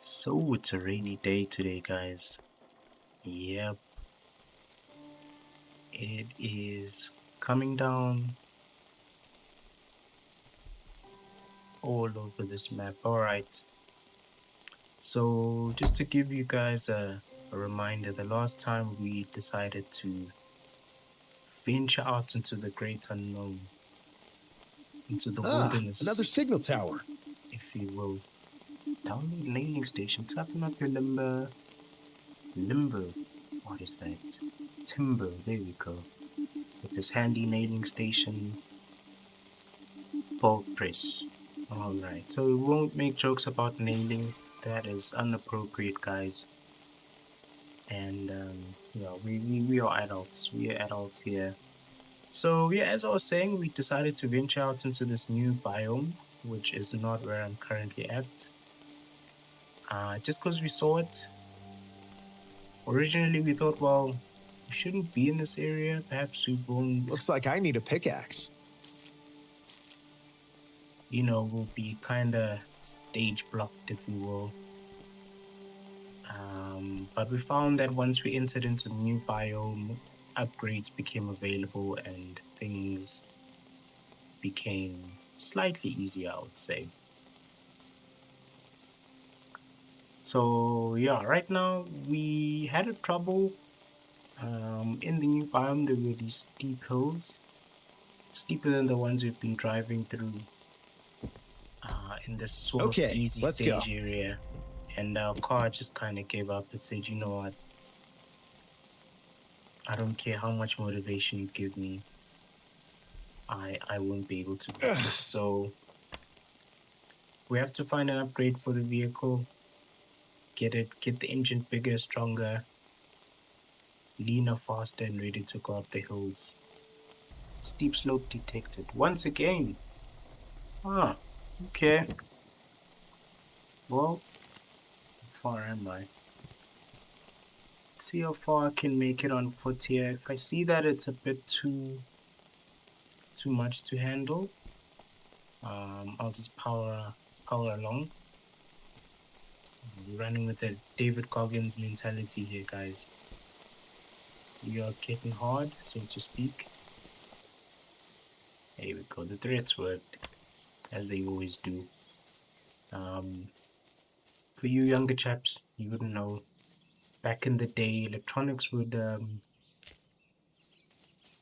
So it's a rainy day today, guys. Yep, it is coming down all over this map. All right. So just to give you guys a reminder, the last time we decided to venture out into the great unknown, into the Another wilderness, signal tower. if you will. Download nailing station. Toughen up your limber. What is that? Timber. There we go. With this handy nailing station, bolt press. Alright, so we won't make jokes about nailing. That is inappropriate, guys. And yeah, we are adults. We are adults here. So yeah, as I was saying, we decided to venture out into this new biome, which is not where I'm currently at. Just because we saw it. Originally we thought, well, we shouldn't be in this area. Perhaps we won't, Looks like I need a pickaxe. we'll be kinda stage blocked, if you will. But we found that once we entered into the new biome, upgrades became available and things became slightly easier, I would say. So yeah, right now we had a trouble. In the new biome, there were these steep hills, steeper than the ones we've been driving through in this sort of Okay, easy let's go. stage area. And our car just kind of gave up and said, you know what, I don't care how much motivation you give me, I won't be able to make it. So we have to find an upgrade for the vehicle, get the engine bigger, stronger, leaner, faster, and ready to go up the hills. Steep slope detected once again. Ah, okay. Well, how far am I? Let's see how far I can make it on foot here. If I see that it's a bit too much to handle, I'll just power along. We're running with a David Goggins mentality here, guys. We are getting hard, so to speak. Here we go. The threats worked, as they always do. Um, for you younger chaps, you wouldn't know. Back in the day, electronics would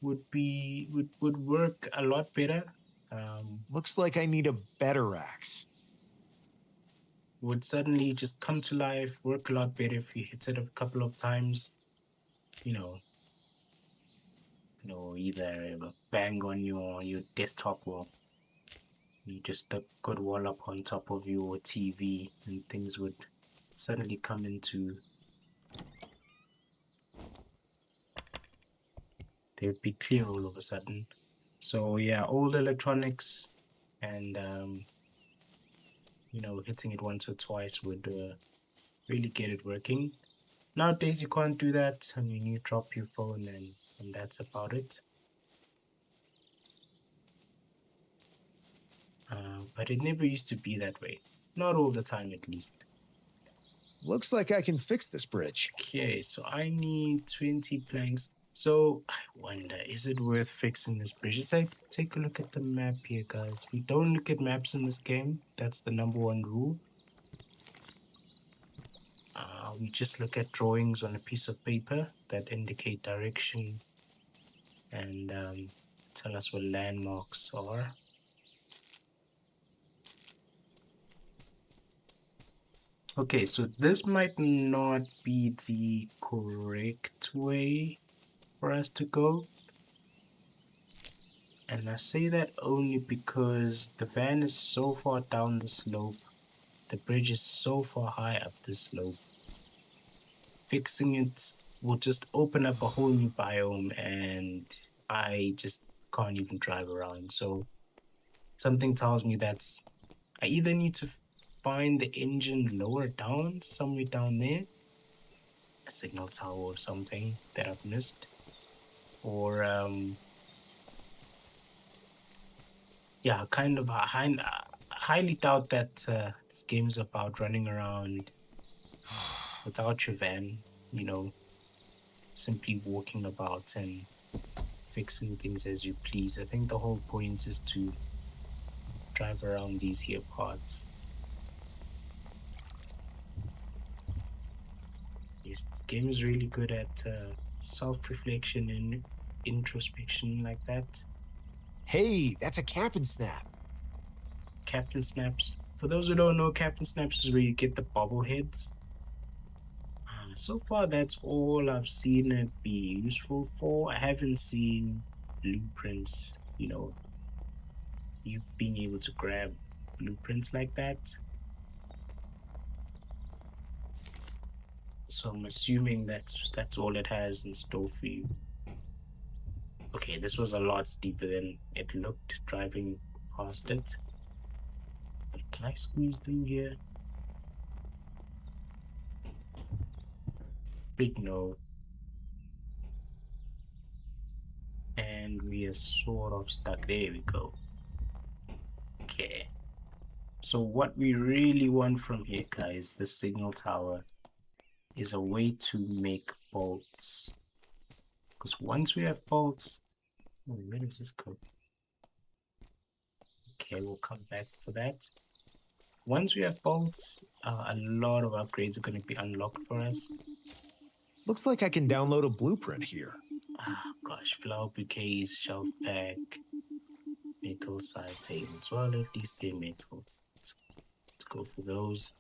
work a lot better. Looks like I need a better axe. Would suddenly just come to life, work a lot better if you hit it a couple of times. You know, either bang on your desktop or you just a good wall up on top of your TV, and things would suddenly come into. They would be clear all of a sudden. So yeah, old electronics and hitting it once or twice would really get it working. Nowadays you can't do that. I mean, you drop your phone and that's about it. But it never used to be that way. Not all the time, at least. Looks like I can fix this bridge. Okay, so I need 20 planks. So I wonder, is it worth fixing this bridge? Let's take a look at the map here, guys. We don't look at maps in this game. That's the number one rule. We just look at drawings on a piece of paper that indicate direction and tell us what landmarks are. Okay, so this might not be the correct way for us to go. And I say that only because the van is so far down the slope, the bridge is so far high up the slope. Fixing it will just open up a whole new biome and I just can't even drive around. So something tells me that I either need to find the engine lower down, somewhere down there, a signal tower or something that I've missed, or kind of highly doubt that this game is about running around without your van, you know, simply walking about and fixing things as you please. I think the whole point is to drive around these here parts. Yes, this game is really good at self-reflection and introspection like that. Hey, that's a cap and snap. Captain Snaps. For those who don't know, Captain Snaps is where you get the bobbleheads. So far, that's all I've seen it be useful for. I haven't seen blueprints, you being able to grab blueprints like that. So I'm assuming that's all it has in store for you. Okay, this was a lot steeper than it looked driving past it. But can I squeeze through here? Big no. And we are sort of stuck. There we go. Okay. So what we really want from here, guys, the signal tower, is a way to make bolts. Because once we have bolts, where does this go? Okay, we'll come back for that. Once we have bolts, a lot of upgrades are going to be unlocked for us. Looks like I can download a blueprint here. Ah, gosh, flower bouquets, shelf pack, metal side tables. Well, at least they're metal. Let's go for those.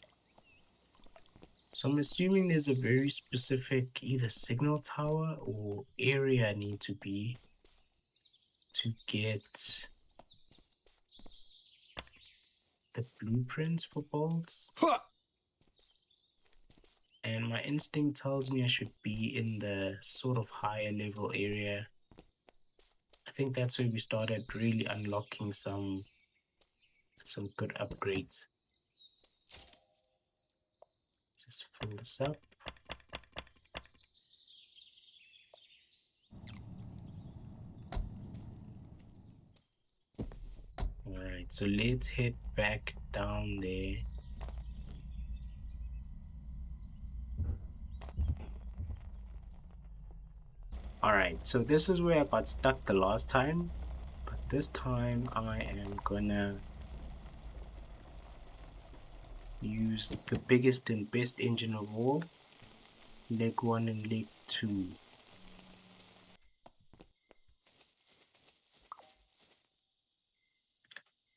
So I'm assuming there's a very specific either signal tower or area I need to be to get the blueprints for bolts. Huh! And my instinct tells me I should be in the sort of higher level area. I think that's where we started really unlocking some good upgrades. Just fill this up. Alright, so let's head back down there. Alright, so this is where I got stuck the last time. But this time I am gonna use the biggest and best engine of all, leg 1 and leg 2.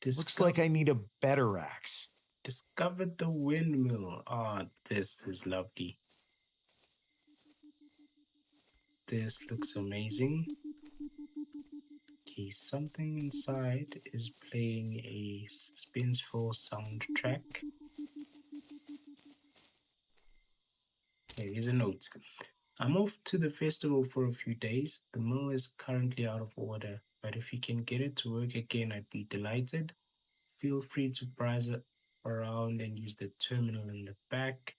Looks like I need a better axe. Discovered the windmill. Ah, this is lovely. This looks amazing. Okay, something inside is playing a suspenseful soundtrack. Okay, here's a note. I'm off to the festival for a few days. The mill is currently out of order, but if you can get it to work again, I'd be delighted. Feel free to browse around and use the terminal in the back.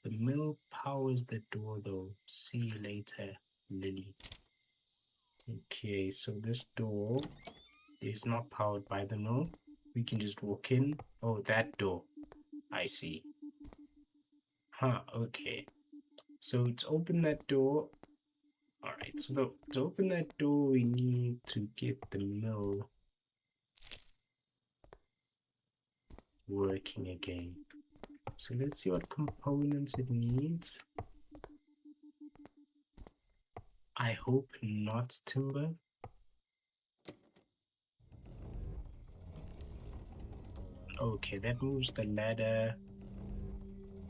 The mill powers the door though. See you later, Lily. Okay, so this door is not powered by the mill. We can just walk in. Oh, that door. I see. Huh, okay. So to open that door, alright, so to open that door, we need to get the mill working again. So let's see what components it needs. I hope not timber. Okay, that moves the ladder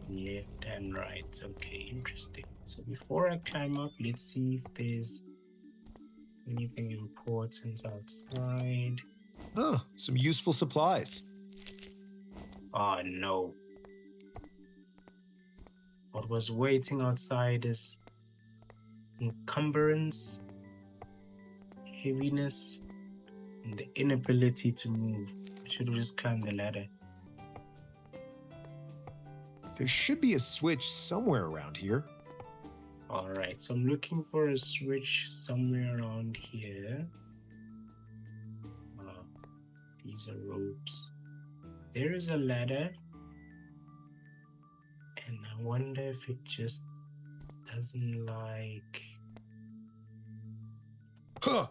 left and right. Okay, interesting. So before I climb up, let's see if there's anything important outside. Oh, some useful supplies. Oh no. What was waiting outside is encumbrance, heaviness, and the inability to move. I should have just climbed the ladder. There should be a switch somewhere around here. Alright, so I'm looking for a switch somewhere around here. These are ropes. There is a ladder. And I I wonder if it just doesn't like... Huh.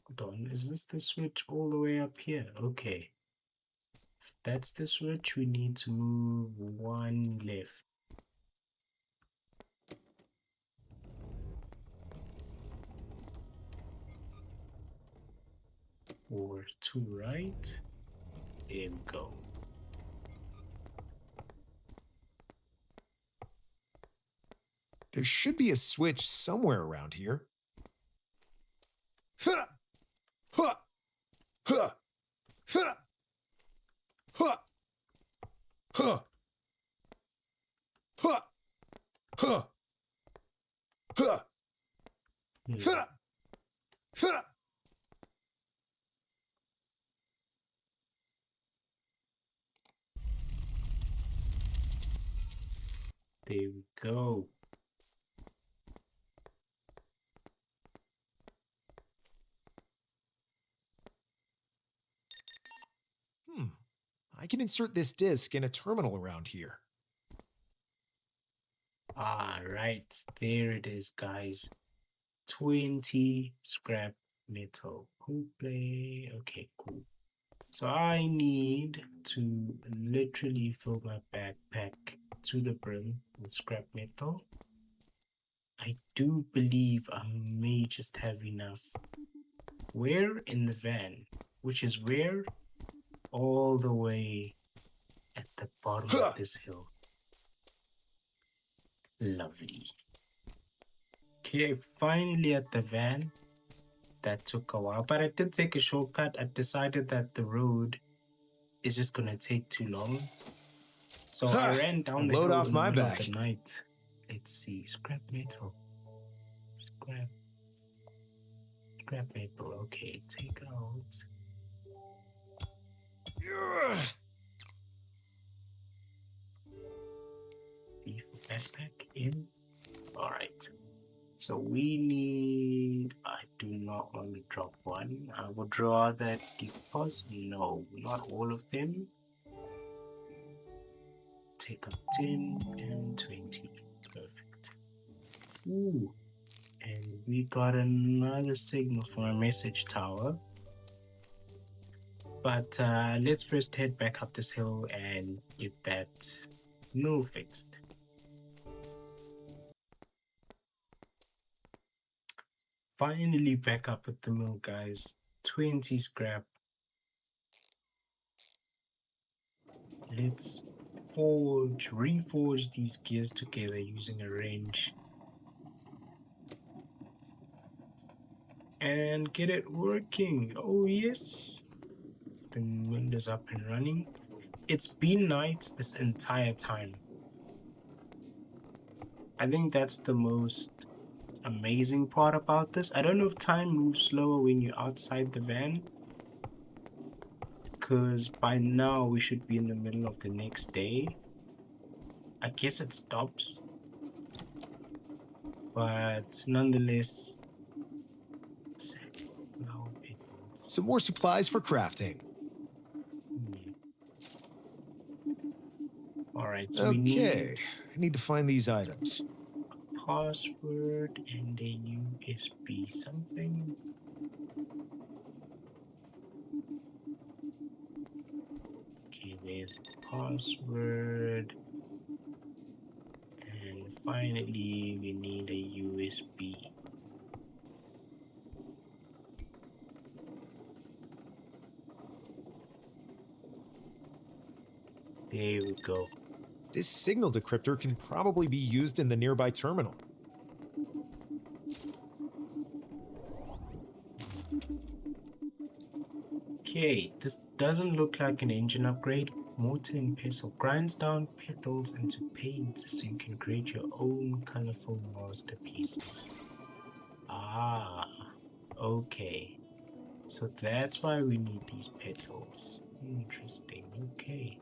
Hold on, is this the switch all the way up here? Okay. If that's the switch, we need to move one left. Or two right. There we go. There should be a switch somewhere around here. Huh. Huh. Huh. Huh. Huh. Huh. Huh. Huh. Huh. Huh. Huh. There we go. I can insert this disc in a terminal around here. Ah, right. There it is, guys. 20 scrap metal. Play. Okay, cool. So I need to literally fill my backpack to the brim with scrap metal. I do believe I may just have enough. Where? In the van, which is where? All the way at the bottom of this hill. Lovely. Okay, finally at the van. That took a while, but I did take a shortcut. I decided that the road is just gonna take too long. So I ran down the Load hill off in the my middle of back. the night. Let's see, scrap metal. Scrap metal, okay, take out. Leave the backpack in. Alright. So we need, I do not want to drop one. I would rather deposit, no, not all of them. Take up 10 and 20. Perfect. Ooh. And we got another signal from a message tower. But let's first head back up this hill and get that mill fixed. Finally back up at the mill, guys. 20 scrap. Let's reforge these gears together using a wrench. And get it working. Oh yes. The mill is up and running. It's been night this entire time. I think that's the most amazing part about this. I don't know if time moves slower when you're outside the van, because by now we should be in the middle of the next day. I guess it stops, but nonetheless, Some more supplies for crafting. Alright, so Okay, we need I need to find these items. a password and a USB something. Okay, there's a password. And finally, we need a USB. There we go. This signal decryptor can probably be used in the nearby terminal. Okay, this doesn't look like an engine upgrade. Mortar and pestle grinds down petals into paint so you can create your own colorful masterpieces. Ah, okay. So that's why we need these petals. Interesting, okay.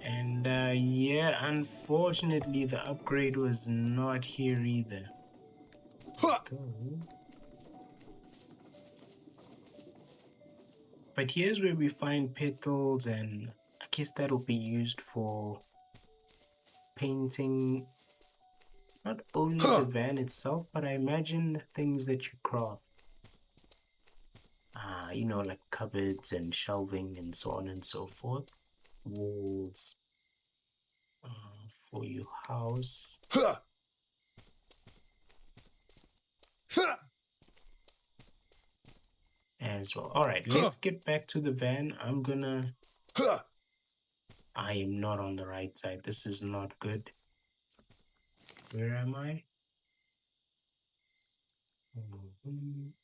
And yeah, unfortunately the upgrade was not here either. Though, But here's where we find petals, and I guess that'll be used for painting not only the Huh. van itself, but I imagine things that you craft. Like cupboards and shelving and so on and so forth. Walls for your house Huh. Huh. as well. All right, Huh. let's get back to the van. Huh. I am not on the right side. This is not good. Where am I?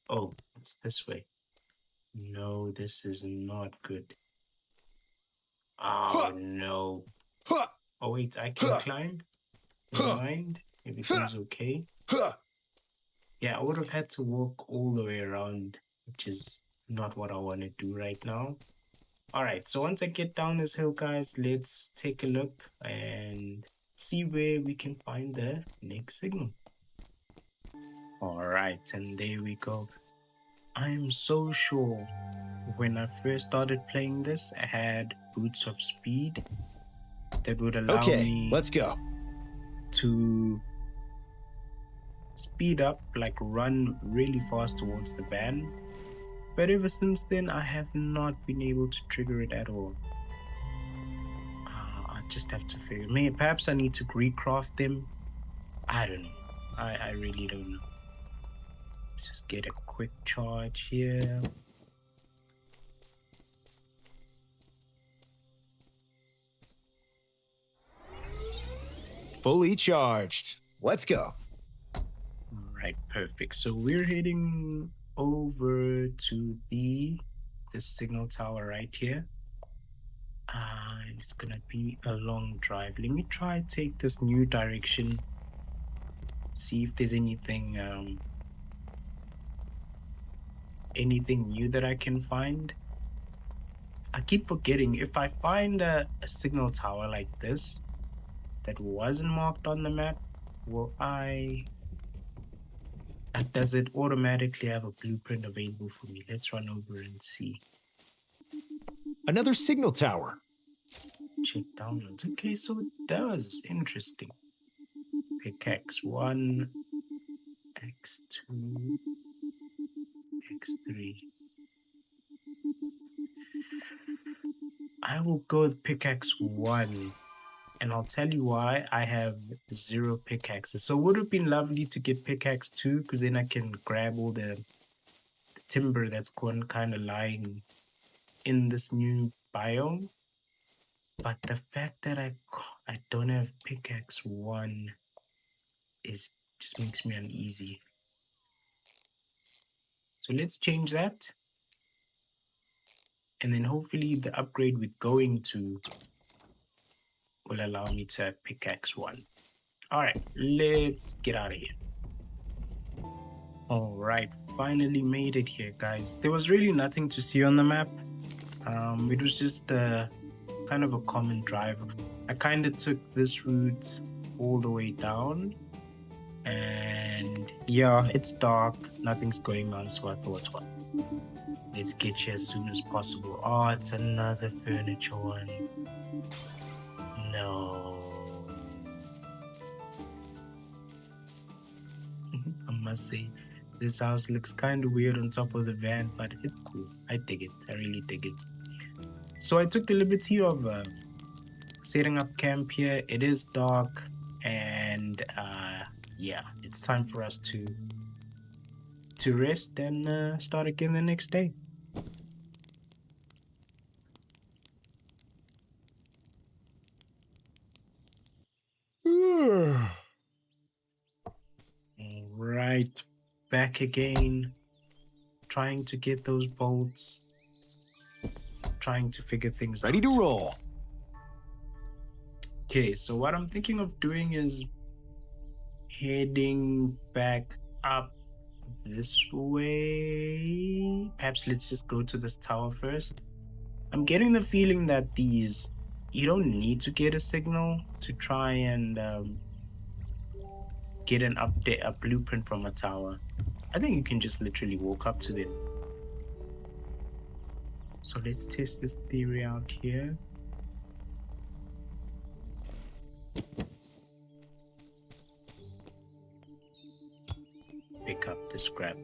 Oh, it's this way. No, this is not good. Oh Huh. no. Huh. Oh wait, I can Huh. climb. Never Huh. mind. Huh. Everything's okay. Huh. Yeah, I would have had to walk all the way around, which is not what I want to do right now. All right, so once I get down this hill, guys, let's take a look and see where we can find the next signal. All right, and there we go. I'm so sure when I first started playing this, I had boots of speed that would allow Okay, me let's go. to speed up, like run really fast towards the van. But ever since then, I have not been able to trigger it at all. I just have to figure. Maybe perhaps I need to recraft them. I don't know. I really don't know. Let's just get a quick charge here. Fully charged. Let's go. All right, perfect. So we're heading over to the signal tower right here. It's gonna be a long drive. Let me try take this new direction. See if there's anything new that I can find. I keep forgetting if I find a signal tower like this that wasn't marked on the map, does it automatically have a blueprint available for me? Let's run over and see. Another signal tower. Check downloads. Okay, so it does. Interesting. Pickaxe 1, X2, X3. I will go with pickaxe 1. And I'll tell you why. I have 0 pickaxes. So it would have been lovely to get pickaxe 2, because then I can grab all the timber that's kind of lying in this new biome. But the fact that I don't have pickaxe 1 is just makes me uneasy. So let's change that. And then hopefully the upgrade we're going to will allow me to have pickaxe 1. All right, let's get out of here. All right, finally made it here, guys. There was really nothing to see on the map. It was just kind of a common drive. I kind of took this route all the way down, and yeah, it's dark, nothing's going on, so I thought, well, let's get here as soon as possible. Oh, it's another furniture one. No. I must say, this house looks kind of weird on top of the van, but it's cool. I dig it. I really dig it. So I took the liberty of setting up camp here. It is dark, and yeah, it's time for us to rest and start again the next day. All right, back again, trying to get those bolts, trying to figure things Ready out. to roll. Okay, so what I'm thinking of doing is heading back up this way. Perhaps let's just go to this tower first. I'm getting the feeling that you don't need to get a signal to try and get a blueprint from a tower. I think you can just literally walk up to them. So let's test this theory out here. Pick up the scrap.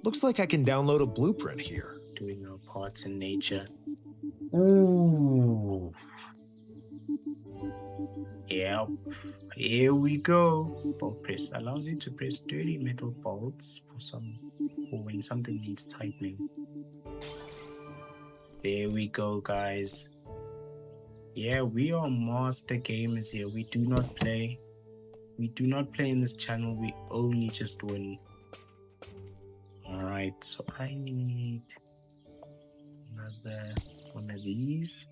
Looks like I can download a blueprint here. Doing our parts in nature. Ooh. Yep. Here we go. Bolt press allows you to press dirty metal bolts for when something needs tightening. There we go, guys. Yeah, we are master gamers here. We do not play. We do not play in this channel. We only just win. Alright, so I need another one of these,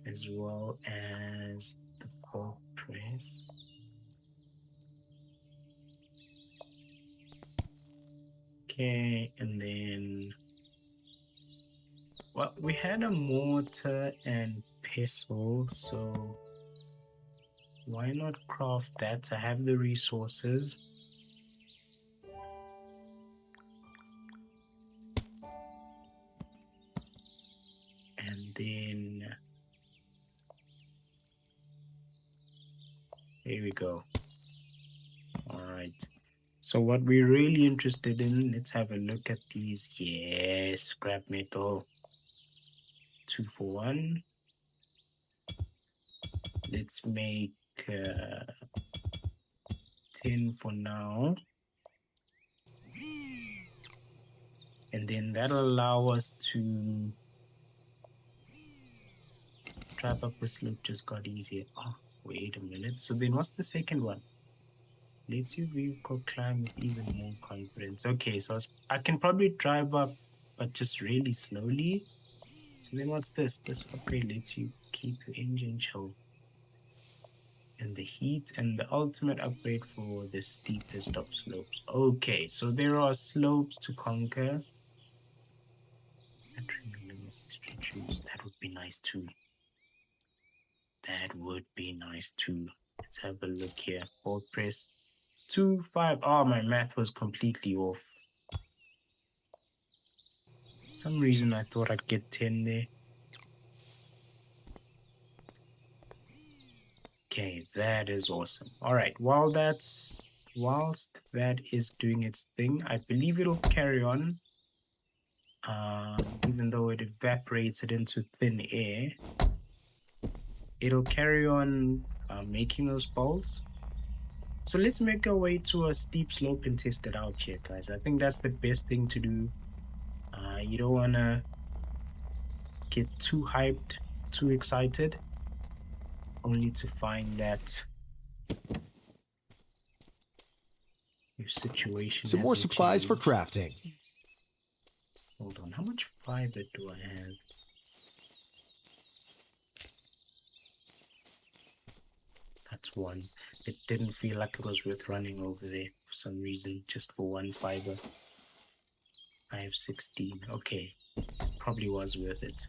as well as the bolt press. Okay, and then, well, we had a mortar and pestle, so why not craft that? I have the resources. And then, here we go. All right. So what we're really interested in, let's have a look at these. Yes, scrap metal. 2 for 1. Let's make 10 for now. And then that'll allow us to drive up the slope. Just got easier. Oh, wait a minute. So then what's the second one? Lets your vehicle climb with even more confidence. Okay, so I can probably drive up, but just really slowly. So then what's this? This upgrade lets you keep your engine chill in the heat, and the ultimate upgrade for the steepest of slopes. Okay, so there are slopes to conquer. Entering a little extra juice. That would be nice too. That would be nice too. Let's have a look here. Bolt press 2, 5. Oh, my math was completely off. For some reason I thought I'd get 10 there. Okay, that is awesome. All right, whilst that is doing its thing, I believe it'll carry on. Even though it evaporates it into thin air, it'll carry on making those bolts. So let's make our way to a steep slope and test it out here, guys. I think that's the best thing to do. You don't want to get too hyped, too excited, only to find that your situation Some more hasn't supplies for changed. crafting. Hold on, how much fiber do I have? That's 1. It didn't feel like it was worth running over there for some reason, just for 1 fiber. I have 16. Okay, this probably was worth it.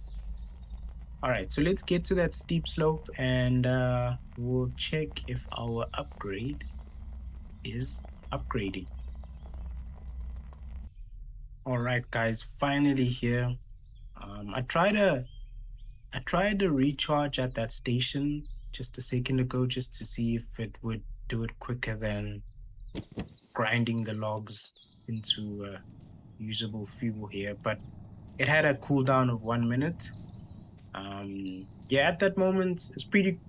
All right, so let's get to that steep slope, and we'll check if our upgrade is upgrading. All right, guys, finally here. I tried a recharge at that station just a second ago, just to see if it would do it quicker than grinding the logs into usable fuel here, but it had a cooldown of 1 minute. Yeah, at that moment, it's pretty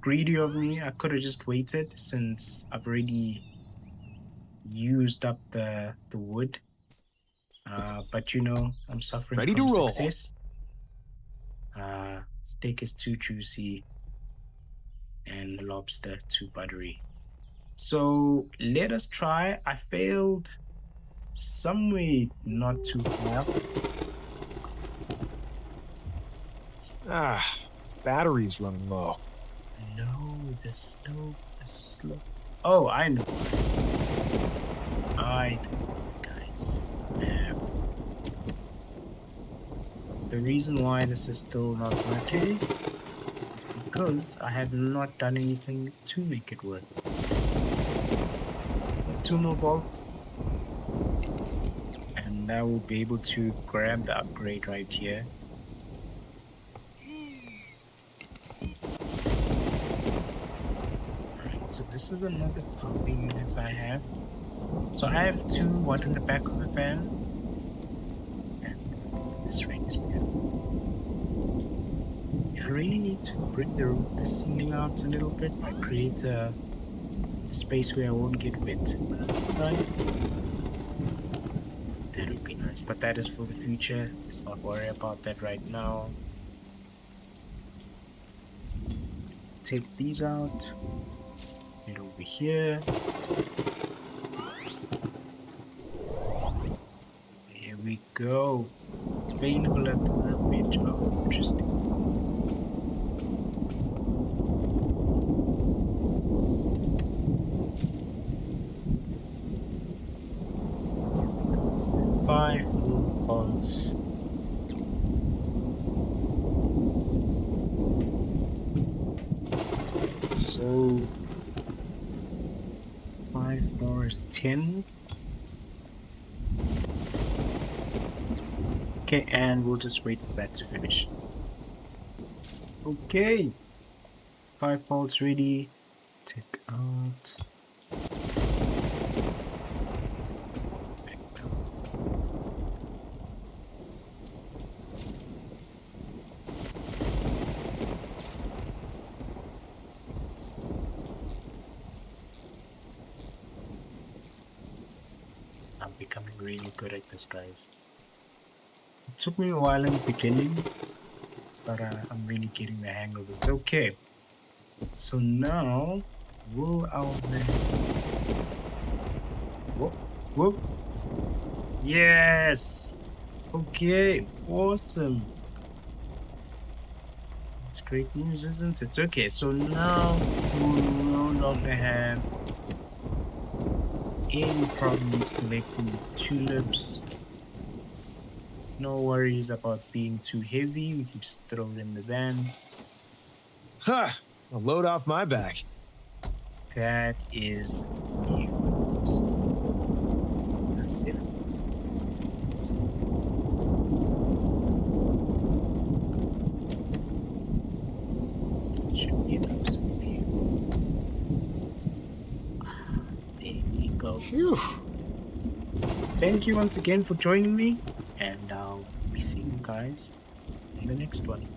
greedy of me. I could have just waited, since I've already used up the wood. But you know, I'm suffering Ready from to roll. success. Steak is too juicy, and lobster too buttery. So let us try. I failed somewhere not too high up. Battery's running low. No, the slope. Oh, I know, guys. The reason why this is still not working is because I have not done anything to make it work. 2 more bolts, and now we'll be able to grab the upgrade right here. Alright, so this is another pumping unit I have. So I have two, one in the back of the van, and this rain is beautiful. I really need to bring the ceiling out a little bit. I create a space where I won't get wet outside. That would be nice, but that is for the future. Let's not worry about that right now. Take these out. Get over here. Here we go. Available at the workbench. Oh, interesting. Five more bolts. So 5 more is 10. Okay, and we'll just wait for that to finish. Okay, 5 bolts ready. Take out. I'm becoming really good at this, guys. It took me a while in the beginning, but I'm really getting the hang of it. Okay, so now will our van... Whoop, whoop. Yes! Okay, awesome. That's great news, isn't it? Okay, so now we'll no longer have any problems collecting these tulips. No worries about being too heavy. We can just throw it in the van. Ha! A load off my back. That is news. That's it. Should be an awesome view. There we go. Phew. Thank you once again for joining me, and I'll be seeing you guys in the next one.